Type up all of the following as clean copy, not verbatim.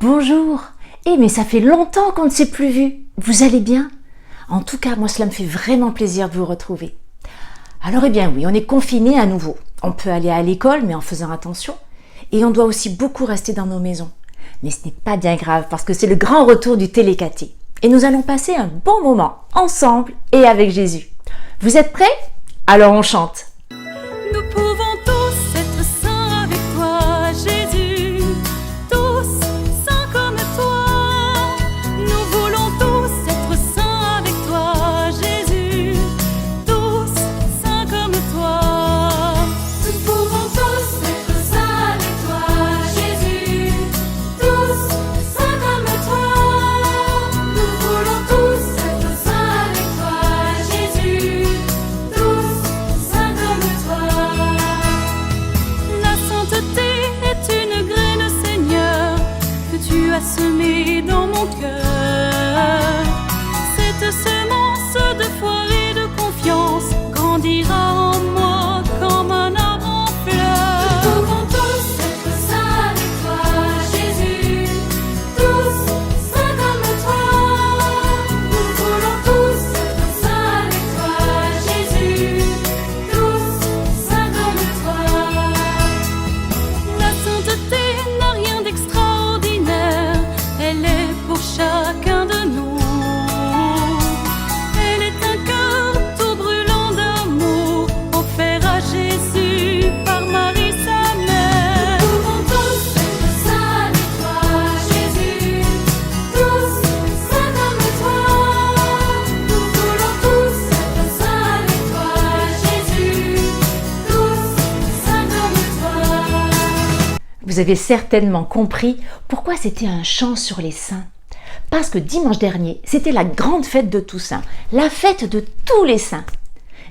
Bonjour. Mais ça fait longtemps qu'on ne s'est plus vu. Vous allez bien? En tout cas, moi cela me fait vraiment plaisir de vous retrouver. Alors oui, on est confinés à nouveau. On peut aller à l'école, mais en faisant attention. Et on doit aussi beaucoup rester dans nos maisons. Mais ce n'est pas bien grave parce que c'est le grand retour du télécaté. Et nous allons passer un bon moment ensemble et avec Jésus. Vous êtes prêts? Alors on chante. Nous pouvons tous être saints avec toi, Jésus. Tous saints comme toi. Nous voulons tous être saints avec toi, Jésus. Tous saints comme toi. Nous pouvons tous être saints avec toi, Jésus. Tous saints comme toi. Nous voulons tous être saints avec toi, Jésus. Tous saints comme toi. La sainteté est une graine, Seigneur, que tu as semée dans mon cœur. Cette semence de foi et de confiance grandira en moi comme un arbre en fleurs. Nous pouvons tous être saints avec toi, Jésus. Tous saints comme toi. Nous voulons tous être saints avec toi, Jésus. Tous saints comme toi. La sainteté n'a rien d'extraordinaire, elle est pour chacun de nous. Elle est un cœur tout brûlant d'amour, offert à Jésus par Marie sa mère. Nous pouvons tous être saints avec toi, Jésus. Tous saints comme toi. Nous voulons tous être saints avec toi, Jésus. Tous saints comme toi. Vous avez certainement compris pourquoi c'était un chant sur les saints. Parce que dimanche dernier, c'était la grande fête de Toussaint, la fête de tous les saints.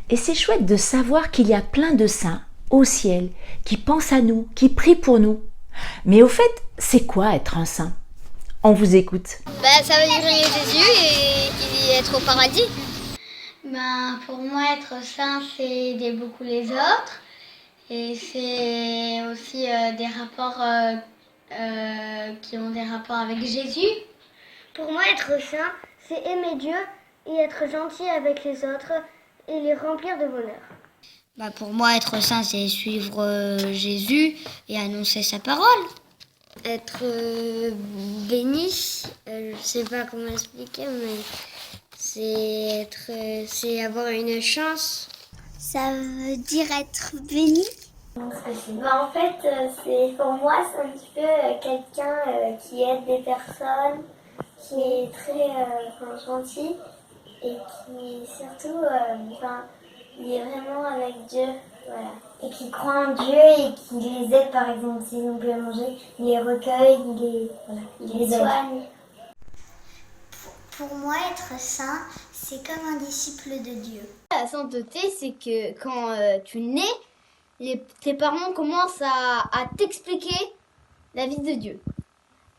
Et c'est chouette de savoir qu'il y a plein de saints au ciel qui pensent à nous, qui prient pour nous. Mais au fait, c'est quoi être un saint? On vous écoute. Ça veut dire aimer Jésus et être au paradis. Pour moi, être saint, c'est aider beaucoup les autres. Et c'est aussi des rapports qui ont des rapports avec Jésus. Pour moi, être saint, c'est aimer Dieu et être gentil avec les autres et les remplir de bonheur. Pour moi, être saint, c'est suivre Jésus et annoncer sa parole. Être béni, je sais pas comment expliquer, mais c'est avoir une chance. Ça veut dire être béni. En fait, pour moi, c'est un petit peu quelqu'un qui aide des personnes, qui est très gentil et qui surtout, il est vraiment avec Dieu. Voilà. Et qui croit en Dieu et qui les aide, par exemple, s'ils n'ont plus à manger, il les recueille, il les soigne. Pour moi, être saint, c'est comme un disciple de Dieu. La sainteté, c'est que quand tu nais, tes parents commencent à t'expliquer la vie de Dieu.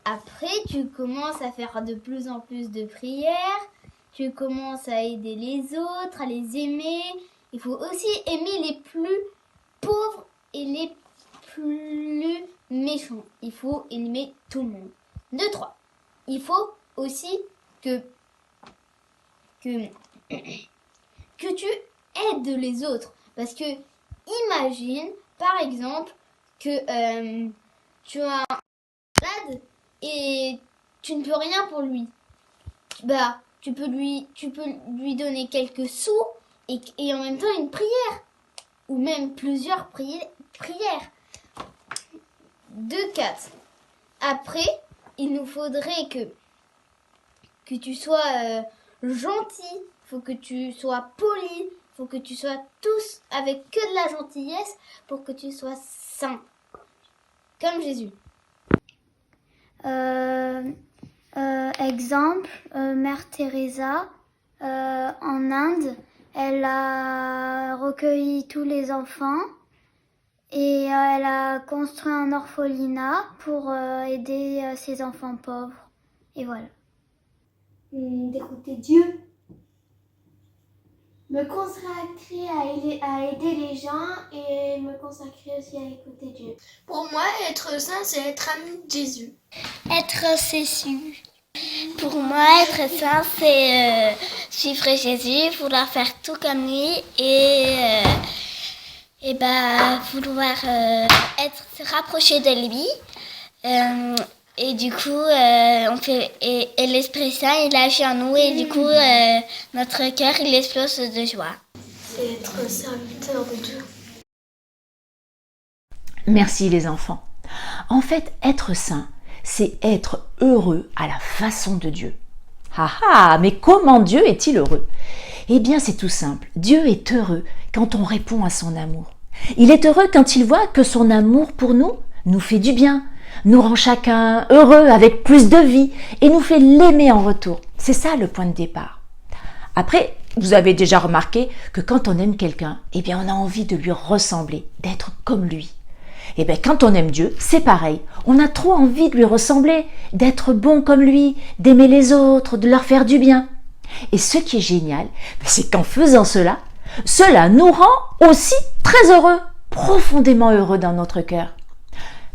Après, tu commences à faire de plus en plus de prières, tu commences à aider les autres, à les aimer. Il faut aussi aimer les plus pauvres et les plus méchants. Il faut aimer tout le monde. 2, 3. Il faut aussi que tu aides les autres. Parce que imagine, par exemple, que tu as un malade et tu ne peux rien pour lui. Tu peux lui donner quelques sous et en même temps une prière. Ou même plusieurs prières. 2, 4. Après, il nous faudrait que tu sois gentil. Il faut que tu sois poli. Il faut que tu sois tous avec que de la gentillesse pour que tu sois saint. Comme Jésus. Exemple, Mère Teresa, en Inde, elle a recueilli tous les enfants et elle a construit un orphelinat pour aider ces enfants pauvres. Et voilà. D'écouter Dieu. me consacrer à aider les gens et me consacrer aussi à écouter Dieu. Pour moi, être saint, c'est être ami de Jésus. Être Jésus. Pour moi, être saint, c'est suivre Jésus, vouloir faire tout comme lui et vouloir se rapprocher de lui. Et du coup, et l'Esprit Saint, il agit en nous et du coup, notre cœur, il explose de joie. C'est être serviteur de Dieu. Merci les enfants. En fait, être saint, c'est être heureux à la façon de Dieu. Ah ah, mais comment Dieu est-il heureux? Eh bien, c'est tout simple. Dieu est heureux quand on répond à son amour. Il est heureux quand il voit que son amour pour nous fait du bien, nous rend chacun heureux avec plus de vie et nous fait l'aimer en retour. C'est ça le point de départ. Après, vous avez déjà remarqué que quand on aime quelqu'un, eh bien, on a envie de lui ressembler, d'être comme lui. Et bien, quand on aime Dieu, c'est pareil. On a trop envie de lui ressembler, d'être bon comme lui, d'aimer les autres, de leur faire du bien. Et ce qui est génial, c'est qu'en faisant cela, cela nous rend aussi très heureux, profondément heureux dans notre cœur.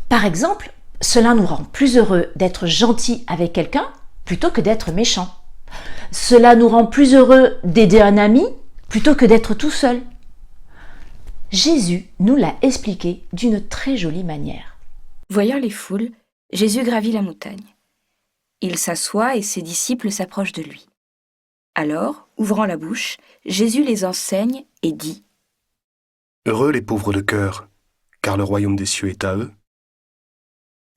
Par exemple, cela nous rend plus heureux d'être gentil avec quelqu'un plutôt que d'être méchant. Cela nous rend plus heureux d'aider un ami plutôt que d'être tout seul. Jésus nous l'a expliqué d'une très jolie manière. Voyant les foules, Jésus gravit la montagne. Il s'assoit et ses disciples s'approchent de lui. Alors, ouvrant la bouche, Jésus les enseigne et dit : Heureux les pauvres de cœur, car le royaume des cieux est à eux.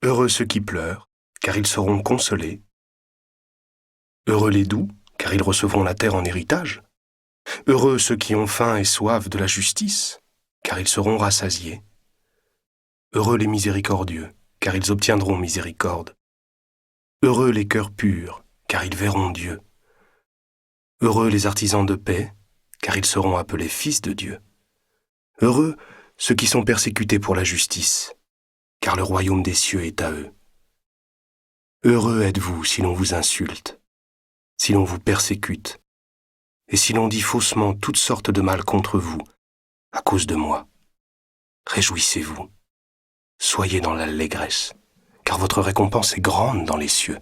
Heureux ceux qui pleurent, car ils seront consolés. Heureux les doux, car ils recevront la terre en héritage. Heureux ceux qui ont faim et soif de la justice, car ils seront rassasiés. Heureux les miséricordieux, car ils obtiendront miséricorde. Heureux les cœurs purs, car ils verront Dieu. Heureux les artisans de paix, car ils seront appelés fils de Dieu. Heureux ceux qui sont persécutés pour la justice, car le royaume des cieux est à eux. Heureux êtes-vous si l'on vous insulte, si l'on vous persécute, et si l'on dit faussement toutes sortes de mal contre vous, à cause de moi. Réjouissez-vous, soyez dans l'allégresse, car votre récompense est grande dans les cieux.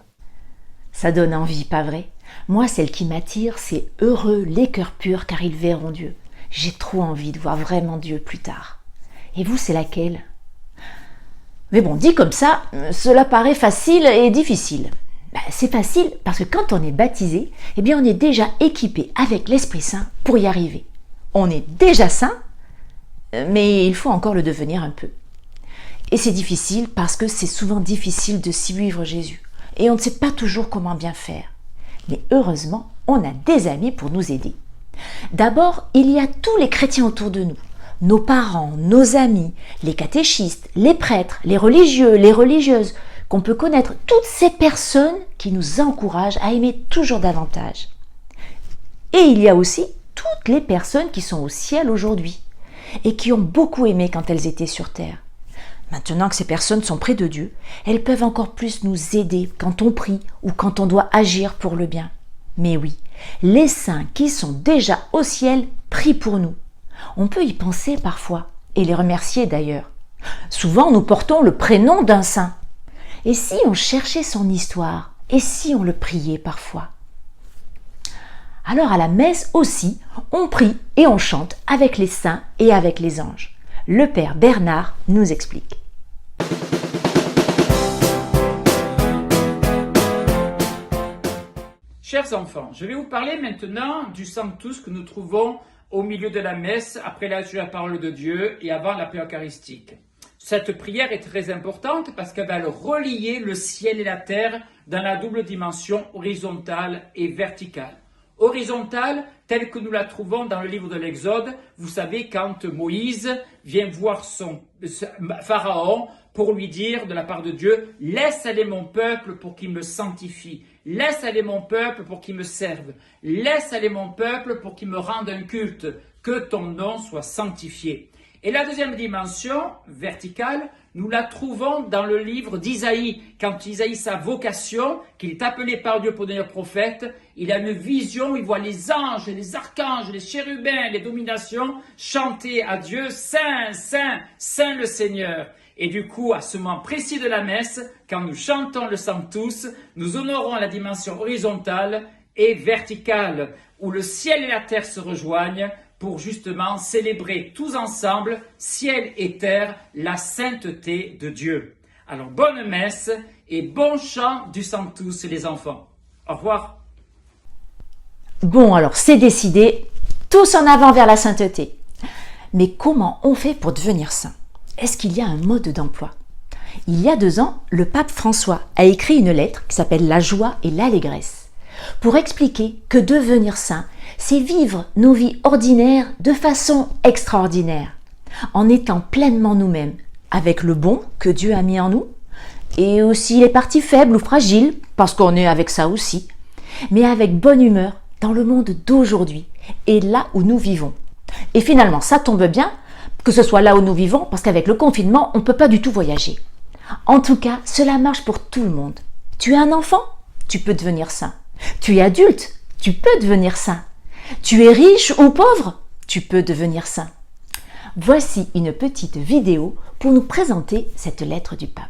Ça donne envie, pas vrai? Moi, celle qui m'attire, c'est heureux les cœurs purs, car ils verront Dieu. J'ai trop envie de voir vraiment Dieu plus tard. Et vous, c'est laquelle? Mais bon, dit comme ça, cela paraît facile et difficile. C'est facile parce que quand on est baptisé, eh bien on est déjà équipé avec l'Esprit Saint pour y arriver. On est déjà saint, mais il faut encore le devenir un peu. Et c'est difficile parce que c'est souvent difficile de suivre Jésus. Et on ne sait pas toujours comment bien faire. Mais heureusement, on a des amis pour nous aider. D'abord, il y a tous les chrétiens autour de nous. Nos parents, nos amis, les catéchistes, les prêtres, les religieux, les religieuses, qu'on peut connaître, toutes ces personnes qui nous encouragent à aimer toujours davantage. Et il y a aussi toutes les personnes qui sont au ciel aujourd'hui et qui ont beaucoup aimé quand elles étaient sur terre. Maintenant que ces personnes sont près de Dieu, elles peuvent encore plus nous aider quand on prie ou quand on doit agir pour le bien. Mais oui, les saints qui sont déjà au ciel prient pour nous. On peut y penser parfois, et les remercier d'ailleurs. Souvent, nous portons le prénom d'un saint. Et si on cherchait son histoire? Et si on le priait parfois? Alors à la messe aussi, on prie et on chante avec les saints et avec les anges. Le père Bernard nous explique. Chers enfants, je vais vous parler maintenant du Sanctus que nous trouvons au milieu de la messe, après la lecture de la parole de Dieu et avant la paix eucharistique. Cette prière est très importante parce qu'elle va relier le ciel et la terre dans la double dimension horizontale et verticale. Horizontale, telle que nous la trouvons dans le livre de l'Exode, vous savez, quand Moïse vient voir son Pharaon pour lui dire de la part de Dieu « Laisse aller mon peuple pour qu'il me sanctifie, laisse aller mon peuple pour qu'il me serve, laisse aller mon peuple pour qu'il me rende un culte, que ton nom soit sanctifié. » Et la deuxième dimension, verticale, nous la trouvons dans le livre d'Isaïe. Quand Isaïe, sa vocation, qu'il est appelé par Dieu pour devenir prophète, il a une vision, il voit les anges, les archanges, les chérubins, les dominations chanter à Dieu, Saint, Saint, Saint le Seigneur. Et du coup, à ce moment précis de la messe, quand nous chantons le Sanctus, nous honorons la dimension horizontale et verticale, où le ciel et la terre se rejoignent pour justement célébrer tous ensemble, ciel et terre, la sainteté de Dieu. Alors, bonne messe et bon chant du Sanctus, les enfants. Au revoir. Bon, alors c'est décidé, tous en avant vers la sainteté. Mais comment on fait pour devenir saint? Est-ce qu'il y a un mode d'emploi? Il y a 2 ans, le pape François a écrit une lettre qui s'appelle « La joie et l'allégresse » pour expliquer que devenir saint, c'est vivre nos vies ordinaires de façon extraordinaire, en étant pleinement nous-mêmes, avec le bon que Dieu a mis en nous, et aussi les parties faibles ou fragiles, parce qu'on est avec ça aussi, mais avec bonne humeur dans le monde d'aujourd'hui et là où nous vivons. Et finalement, ça tombe bien que ce soit là où nous vivons, parce qu'avec le confinement, on ne peut pas du tout voyager. En tout cas, cela marche pour tout le monde. Tu es un enfant? Tu peux devenir saint. Tu es adulte? Tu peux devenir saint. Tu es riche ou pauvre? Tu peux devenir saint. Voici une petite vidéo pour nous présenter cette lettre du pape.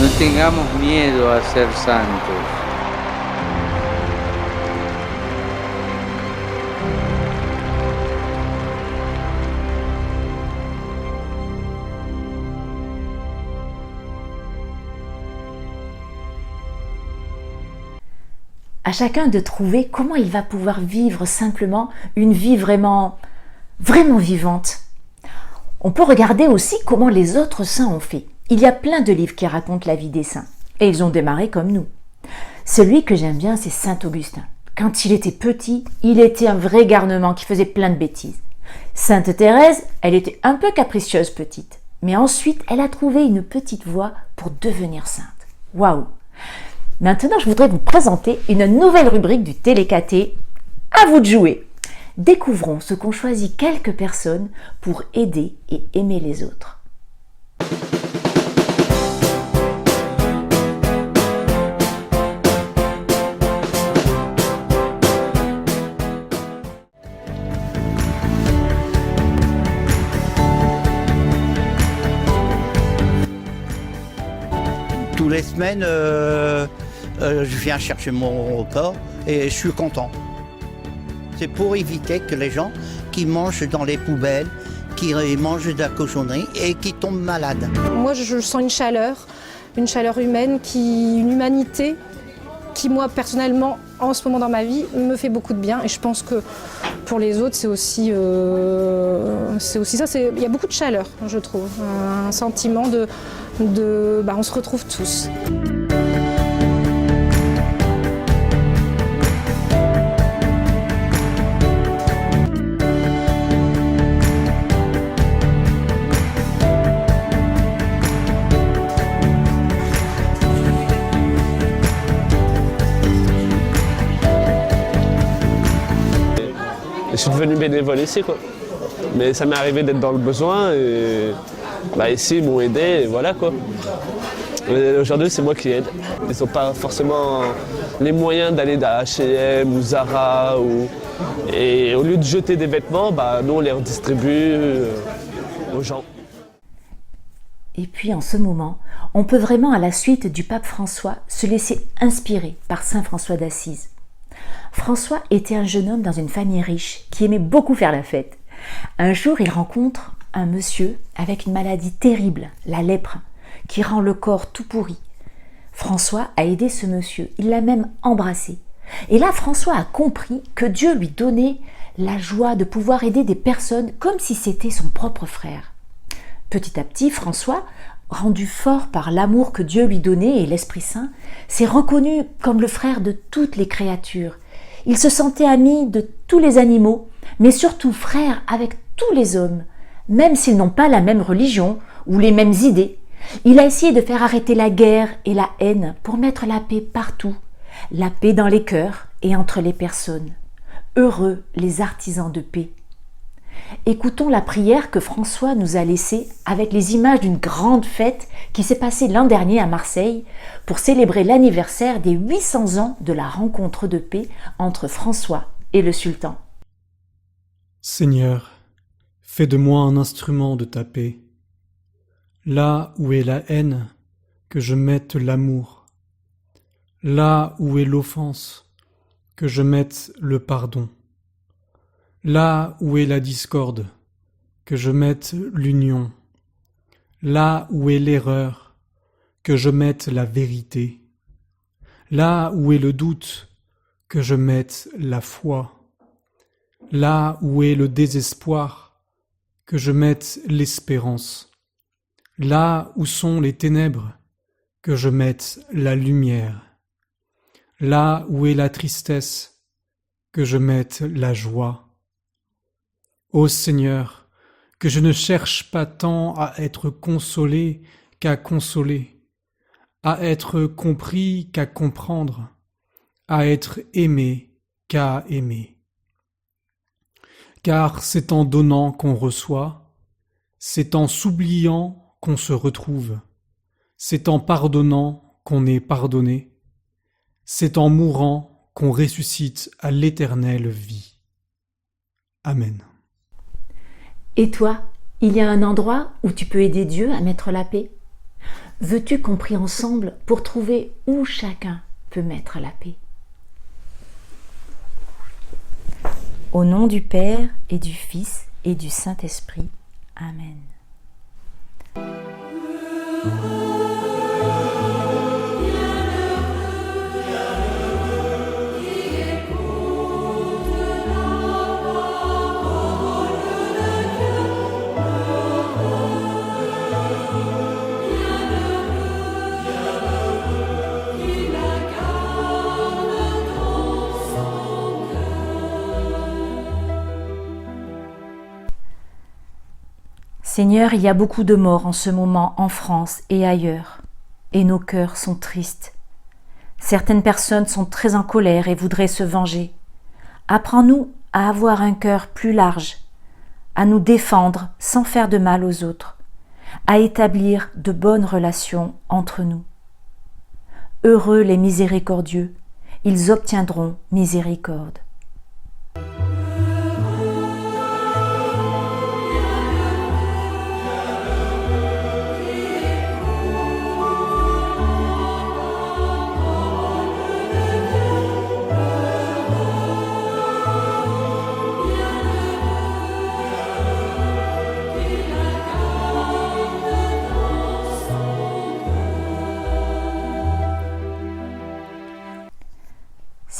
No tengamos miedo a ser santos. À chacun de trouver comment il va pouvoir vivre simplement une vie vraiment vivante. On peut regarder aussi comment les autres saints ont fait. Il y a plein de livres qui racontent la vie des saints, et ils ont démarré comme nous. Celui que j'aime bien, c'est Saint Augustin. Quand il était petit, il était un vrai garnement qui faisait plein de bêtises. Sainte Thérèse, elle était un peu capricieuse petite, mais ensuite elle a trouvé une petite voie pour devenir sainte. Waouh! Maintenant, je voudrais vous présenter une nouvelle rubrique du Télécaté. À vous de jouer! Découvrons ce qu'ont choisi quelques personnes pour aider et aimer les autres. Tous les semaines, je viens chercher mon repas et je suis content. C'est pour éviter que les gens qui mangent dans les poubelles, qui mangent de la cochonnerie et qui tombent malades. Moi, je sens une chaleur humaine, une humanité qui, moi, personnellement, en ce moment dans ma vie, me fait beaucoup de bien. Et je pense que pour les autres, c'est aussi ça. Il y a beaucoup de chaleur, je trouve. Un sentiment on se retrouve tous. Je suis devenu bénévole ici, quoi. Mais ça m'est arrivé d'être dans le besoin et ici ils m'ont aidé et voilà quoi. Aujourd'hui c'est moi qui aide. Ils n'ont pas forcément les moyens d'aller à H&M ou Zara et au lieu de jeter des vêtements, nous on les redistribue aux gens. Et puis en ce moment, on peut vraiment à la suite du pape François se laisser inspirer par saint François d'Assise. François était un jeune homme dans une famille riche qui aimait beaucoup faire la fête. Un jour, il rencontre un monsieur avec une maladie terrible, la lèpre, qui rend le corps tout pourri. François a aidé ce monsieur, il l'a même embrassé. Et là, François a compris que Dieu lui donnait la joie de pouvoir aider des personnes comme si c'était son propre frère. Petit à petit, François, rendu fort par l'amour que Dieu lui donnait et l'Esprit Saint, s'est reconnu comme le frère de toutes les créatures. Il se sentait ami de tous les animaux, mais surtout frère avec tous les hommes, même s'ils n'ont pas la même religion ou les mêmes idées. Il a essayé de faire arrêter la guerre et la haine pour mettre la paix partout, la paix dans les cœurs et entre les personnes. Heureux les artisans de paix. Écoutons la prière que François nous a laissée avec les images d'une grande fête qui s'est passée l'an dernier à Marseille pour célébrer l'anniversaire des 800 ans de la rencontre de paix entre François et le sultan. Seigneur, fais de moi un instrument de ta paix. Là où est la haine, que je mette l'amour. Là où est l'offense, que je mette le pardon. Là où est la discorde, que je mette l'union. Là où est l'erreur, que je mette la vérité. Là où est le doute, que je mette la foi. Là où est le désespoir, que je mette l'espérance. Là où sont les ténèbres, que je mette la lumière. Là où est la tristesse, que je mette la joie. Ô Seigneur, que je ne cherche pas tant à être consolé qu'à consoler, à être compris qu'à comprendre, à être aimé qu'à aimer. Car c'est en donnant qu'on reçoit, c'est en s'oubliant qu'on se retrouve, c'est en pardonnant qu'on est pardonné, c'est en mourant qu'on ressuscite à l'éternelle vie. Amen. Et toi, il y a un endroit où tu peux aider Dieu à mettre la paix? Veux-tu qu'on prie ensemble pour trouver où chacun peut mettre la paix? Au nom du Père et du Fils et du Saint-Esprit. Amen. Seigneur, il y a beaucoup de morts en ce moment en France et ailleurs, et nos cœurs sont tristes. Certaines personnes sont très en colère et voudraient se venger. Apprends-nous à avoir un cœur plus large, à nous défendre sans faire de mal aux autres, à établir de bonnes relations entre nous. Heureux les miséricordieux, ils obtiendront miséricorde.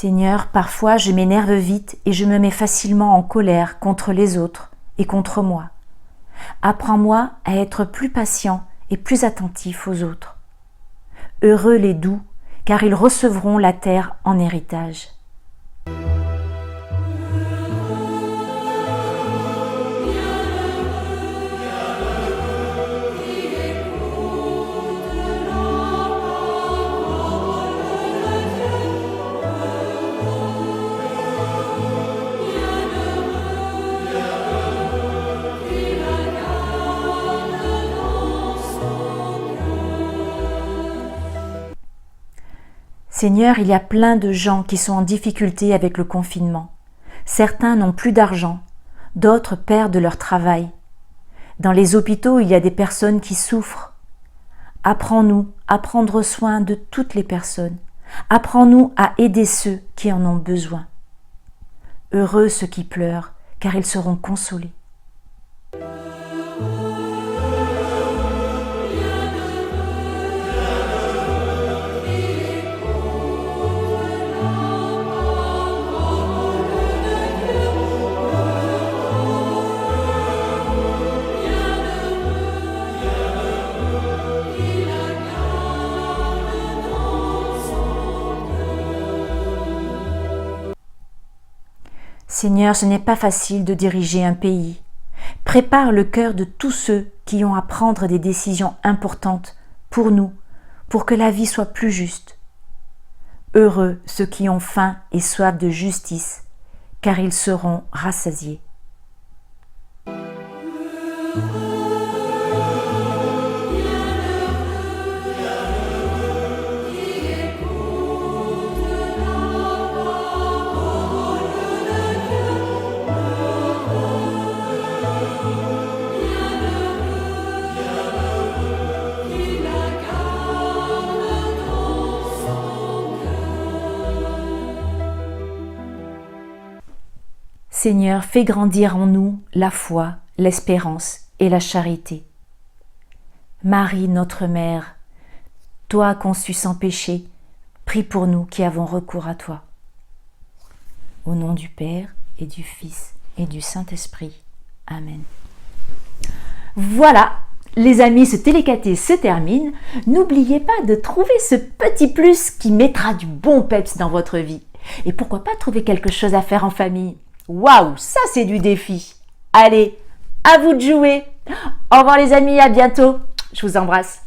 Seigneur, parfois je m'énerve vite et je me mets facilement en colère contre les autres et contre moi. Apprends-moi à être plus patient et plus attentif aux autres. Heureux les doux, car ils recevront la terre en héritage. Seigneur, il y a plein de gens qui sont en difficulté avec le confinement. Certains n'ont plus d'argent, d'autres perdent leur travail. Dans les hôpitaux, il y a des personnes qui souffrent. Apprends-nous à prendre soin de toutes les personnes. Apprends-nous à aider ceux qui en ont besoin. Heureux ceux qui pleurent, car ils seront consolés. Seigneur, ce n'est pas facile de diriger un pays. Prépare le cœur de tous ceux qui ont à prendre des décisions importantes pour nous, pour que la vie soit plus juste. Heureux ceux qui ont faim et soif de justice, car ils seront rassasiés. Seigneur, fais grandir en nous la foi, l'espérance et la charité. Marie, notre Mère, toi conçue sans péché, prie pour nous qui avons recours à toi. Au nom du Père et du Fils et du Saint-Esprit. Amen. Voilà, les amis, ce télécaté se termine. N'oubliez pas de trouver ce petit plus qui mettra du bon peps dans votre vie. Et pourquoi pas trouver quelque chose à faire en famille. Waouh, ça c'est du défi. Allez, à vous de jouer. Au revoir les amis, à bientôt. Je vous embrasse.